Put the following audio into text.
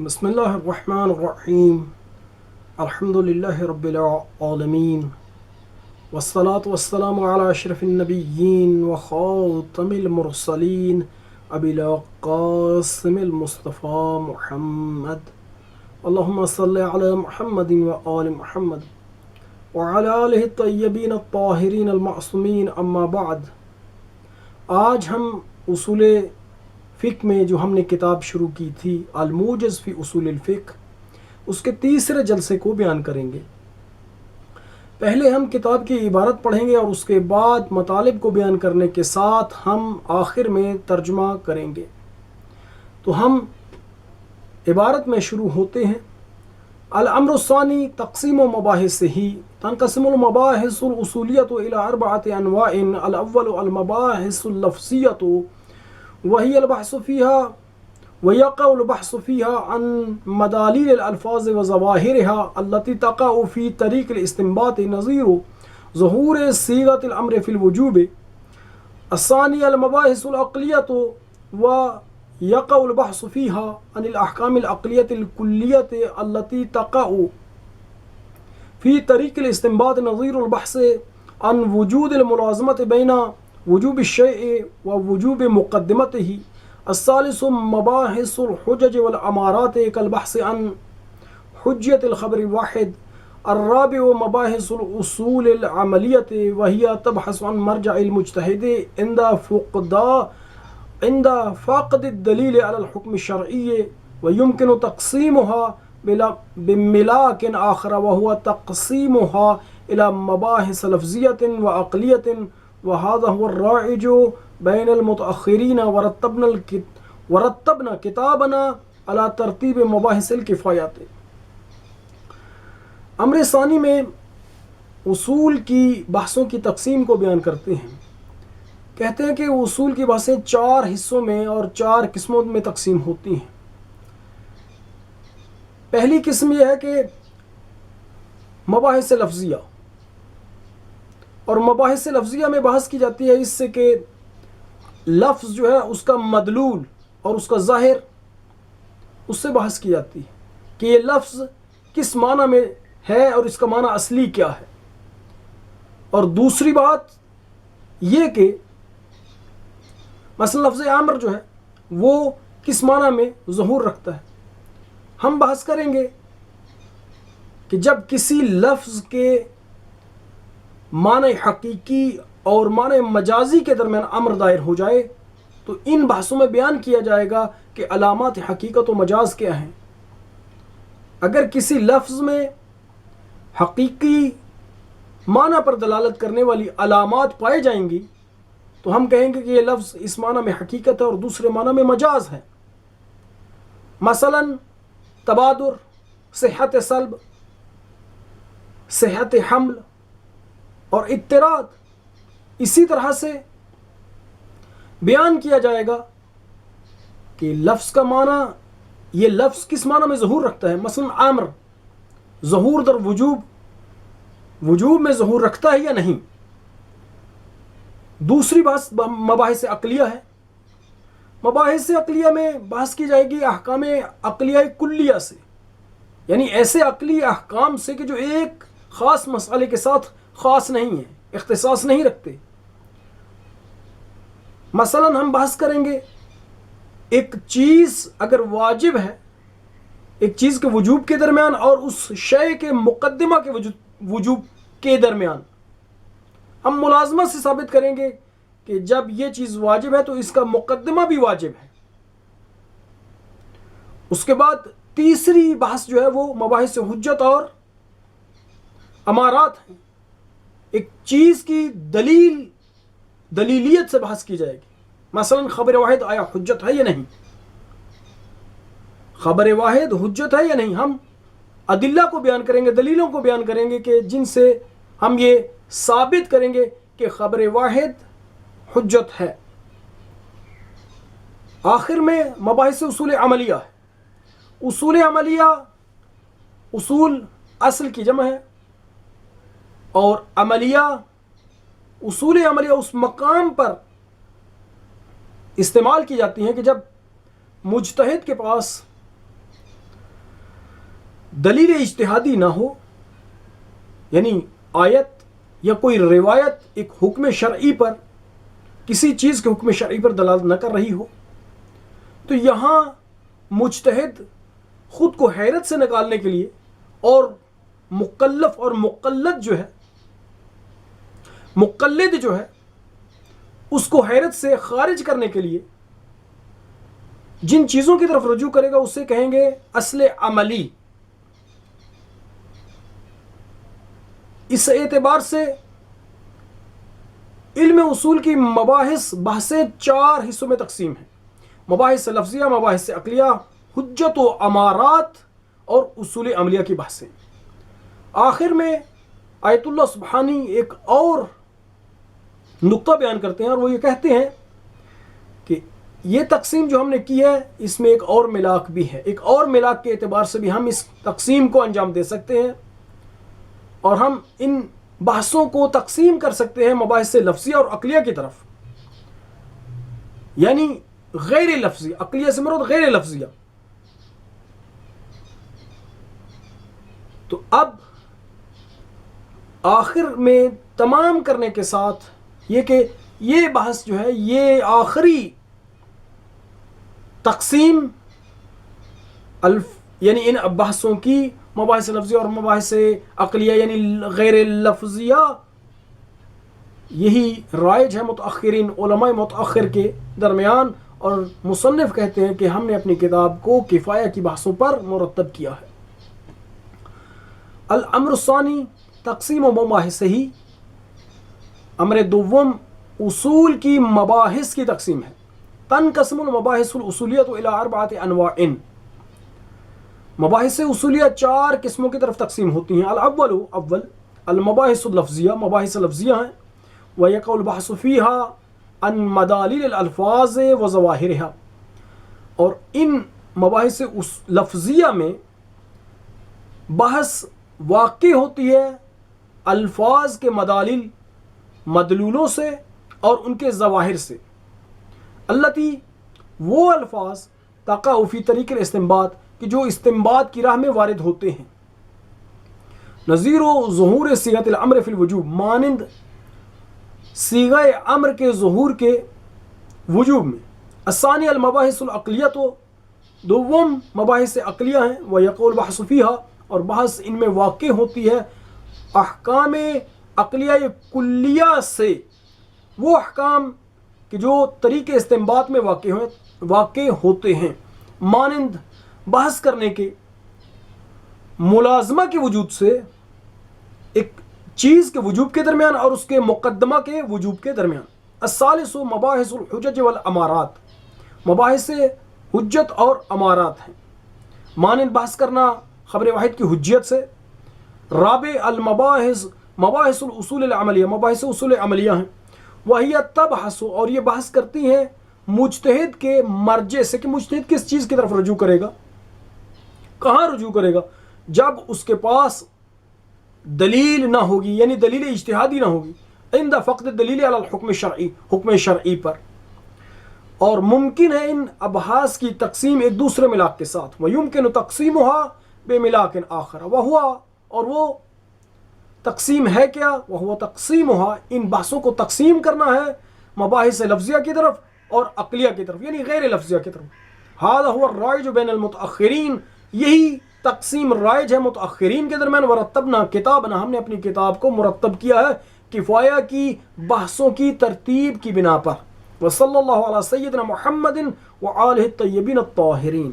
بسم اللہ الرحمن الرحیم الحمد للہ رب العالمین والصلاة والسلام علی اشرف النبیین وخاتم المرسلین ابی القاسم المصطفى محمد اللہم صلی علی محمد وآل محمد وعلی آلہ الطیبین الطاہرین المعصومین اما بعد۔ آج ہم اصول فقہ میں جو ہم نے کتاب شروع کی تھی الموجز فی اصول الفقہ، اس کے تیسرے جلسے کو بیان کریں گے۔ پہلے ہم کتاب کی عبارت پڑھیں گے اور اس کے بعد مطالب کو بیان کرنے کے ساتھ ہم آخر میں ترجمہ کریں گے۔ تو ہم عبارت میں شروع ہوتے ہیں۔ الامر الثانی تقسیم و مباحث ہی تنقسم المباحث الاصولیۃ الى اربعۃ انواع۔ الاول المباحث اللفظیۃ وهي البحث فيها ويقع البحث فيها عن مداليل الألفاظ وظواهرها التي تقع في طريق الاستنباط نظير ظهور صيغة الأمر في الوجوب. الثاني المباحث العقلية ويقع البحث فيها عن الأحكام العقلية الكلية التي تقع في طريق الاستنباط نظير البحث عن وجود الملازمة بين وجوب الشيء ووجوب مقدمته. الثالث مباحث الحجج والأمارات كالبحث عن حجية الخبر الواحد. الرابع مباحث الأصول العملية وهي تبحث عن مرجع المجتهد عند فقد الدليل على الحكم الشرعي، ويمكن تقسيمها بملاك آخر وهو تقسيمها إلى مباحث لفظية وعقلية، وهذا هو الرائج بين المتأخرين. ورتبنا كتابنا على ترتیب مباحث الکفایات۔ امر ثانی میں اصول کی بحثوں کی تقسیم کو بیان کرتے ہیں۔ کہتے ہیں کہ اصول کی بحثیں چار حصوں میں اور چار قسموں میں تقسیم ہوتی ہیں۔ پہلی قسم یہ ہے کہ مباحث لفظیہ، اور مباحث لفظیہ میں بحث کی جاتی ہے اس سے کہ لفظ جو ہے اس کا مدلول اور اس کا ظاہر، اس سے بحث کی جاتی ہے کہ یہ لفظ کس معنی میں ہے اور اس کا معنی اصلی کیا ہے۔ اور دوسری بات یہ کہ مثلا لفظ امر جو ہے وہ کس معنی میں ظہور رکھتا ہے۔ ہم بحث کریں گے کہ جب کسی لفظ کے معنی حقیقی اور معنی مجازی کے درمیان امر دائر ہو جائے تو ان بحثوں میں بیان کیا جائے گا کہ علامات حقیقت و مجاز کیا ہیں۔ اگر کسی لفظ میں حقیقی معنی پر دلالت کرنے والی علامات پائے جائیں گی تو ہم کہیں گے کہ یہ لفظ اس معنی میں حقیقت ہے اور دوسرے معنی میں مجاز ہے۔ مثلا تبادر، صحت سلب، صحت حمل اور اضطراد، اسی طرح سے بیان کیا جائے گا کہ لفظ کا معنی، یہ لفظ کس معنی میں ظہور رکھتا ہے۔ مثلا امر ظہور در وجوب میں ظہور رکھتا ہے یا نہیں۔ دوسری بحث مباحث عقلیہ ہے۔ مباحث عقلیہ میں بحث کی جائے گی احکام عقلیہ کلیہ سے، یعنی ایسے عقلی احکام سے کہ جو ایک خاص مسئلے کے ساتھ خاص نہیں ہے، اختصاص نہیں رکھتے۔ مثلا ہم بحث کریں گے ایک چیز اگر واجب ہے، ایک چیز کے وجوب کے درمیان اور اس شے کے مقدمہ کے وجوب کے درمیان، ہم ملازمت سے ثابت کریں گے کہ جب یہ چیز واجب ہے تو اس کا مقدمہ بھی واجب ہے۔ اس کے بعد تیسری بحث جو ہے وہ مباحث حجت اور امارات ہیں۔ ایک چیز کی دلیلیت سے بحث کی جائے گی۔ مثلا خبر واحد آیا حجت ہے یا نہیں، خبر واحد حجت ہے یا نہیں۔ ہم ادلہ کو بیان کریں گے، دلیلوں کو بیان کریں گے کہ جن سے ہم یہ ثابت کریں گے کہ خبر واحد حجت ہے۔ آخر میں مباحث اصول عملیہ ہے۔ اصول عملیہ، اصول اصل کی جمع ہے، اور عملیہ، اصول عملیہ اس مقام پر استعمال کی جاتی ہیں کہ جب مجتہد کے پاس دلیل اجتہادی نہ ہو، یعنی آیت یا کوئی روایت ایک حکم شرعی پر، کسی چیز کے حکم شرعی پر دلالت نہ کر رہی ہو، تو یہاں مجتہد خود کو حیرت سے نکالنے کے لیے اور مکلف اور مقلد جو ہے اس کو حیرت سے خارج کرنے کے لیے جن چیزوں کی طرف رجوع کرے گا اسے کہیں گے اصل عملی۔ اس اعتبار سے علم اصول کی بحثیں 4 حصوں میں تقسیم ہیں: مباحث لفظیہ، مباحث عقلیہ، حجت و امارات اور اصول عملیہ کی بحثیں۔ آخر میں آیت اللہ سبحانی ایک اور نقطہ بیان کرتے ہیں، اور وہ یہ کہتے ہیں کہ یہ تقسیم جو ہم نے کی ہے اس میں ایک اور ملاک بھی ہے، ایک اور ملاک کے اعتبار سے بھی ہم اس تقسیم کو انجام دے سکتے ہیں، اور ہم ان بحثوں کو تقسیم کر سکتے ہیں مباحث لفظیہ اور عقلیہ کی طرف، یعنی غیر لفظی، عقلیہ سے مراد غیر لفظیہ۔ تو اب آخر میں تمام کرنے کے ساتھ یہ کہ یہ بحث جو ہے یہ آخری تقسیم یعنی ان بحثوں کی مباحث لفظیہ اور مباحث عقلیہ یعنی غیر لفظیہ، یہی رائج ہے متأخرین علماء متأخر کے درمیان، اور مصنف کہتے ہیں کہ ہم نے اپنی کتاب کو کفایہ کی بحثوں پر مرتب کیا ہے۔ الامر الثانی تقسیم و مباحث ہی، امر دوم اصول کی مباحث کی تقسیم ہے۔ تنقسم المباحث الاصولیۃ الی 4 انواع، مباحث اصولیہ 4 قسموں کی طرف تقسیم ہوتی ہیں۔ اول المباحث اللفظیہ، مباحث لفظیہ ہیں، ویقع البحث فیہا عن مدالل الالفاظ و ظواہرها، اور ان مباحث لفظیہ میں بحث واقع ہوتی ہے الفاظ کے مدالل، مدلولوں سے اور ان کے ظواہر سے، التی وہ الفاظ تقع فی طریق الاستنباط کہ جو استنباط کی راہ میں وارد ہوتے ہیں، نظیر و ظہور صیغۃ الامر فی الوجوب، مانند صیغہ امر کے ظہور کے وجوب میں۔ الثانی المباحث العقلیۃ، دوم مباحث عقلیہ ہیں، ویقع البحث فیہا، اور بحث ان میں واقع ہوتی ہے احکام عقلیہ کلیہ سے، وہ احکام کہ جو طریق استنباط میں واقع ہوتے ہیں، مانند بحث کرنے کے ملازمہ کے وجود سے، ایک چیز کے وجوب کے درمیان اور اس کے مقدمہ کے وجوب کے درمیان۔ الثالث مباحث الحجج والامارات، مباحث حجت اور امارات ہیں، مانند بحث کرنا خبر واحد کی حجیت سے۔ رابع مباحث الاصول العملیہ، مباحث اصول عملیہ ہیں، وہی تبحث، اور یہ بحث کرتی ہیں مجتہد کے مرجع سے، کہ مجتہد کس چیز کی طرف رجوع کرے گا، کہاں رجوع کرے گا، جب اس کے پاس دلیل نہ ہوگی، یعنی دلیل اجتہادی نہ ہوگی، عند فقد دلیل علی الحکم الشرعی، حکم شرعی پر۔ اور ممکن ہے ان ابحاث کی تقسیم ایک دوسرے ملاک کے ساتھ، وَيُمْكِنُ تَقْسِيمُهَا بِمِلَاكٍ آخر، اور وہ تقسیم ہے کیا، وہ تقسیمها، ان بحثوں کو تقسیم کرنا ہے مباحث لفظیہ کی طرف اور عقلیہ کی طرف، یعنی غیر لفظیہ کی طرف۔ هذا هو الرائج بین المتأخرین، یہی تقسیم رائج ہے متأخرین کے درمیان۔ ورتبنا کتابنا، ہم نے اپنی کتاب کو مرتب کیا ہے کفایہ کی بحثوں کی ترتیب کی بنا پر۔ وصلی اللہ علی سیدنا محمد وآلہ الطیبین الطاہرین۔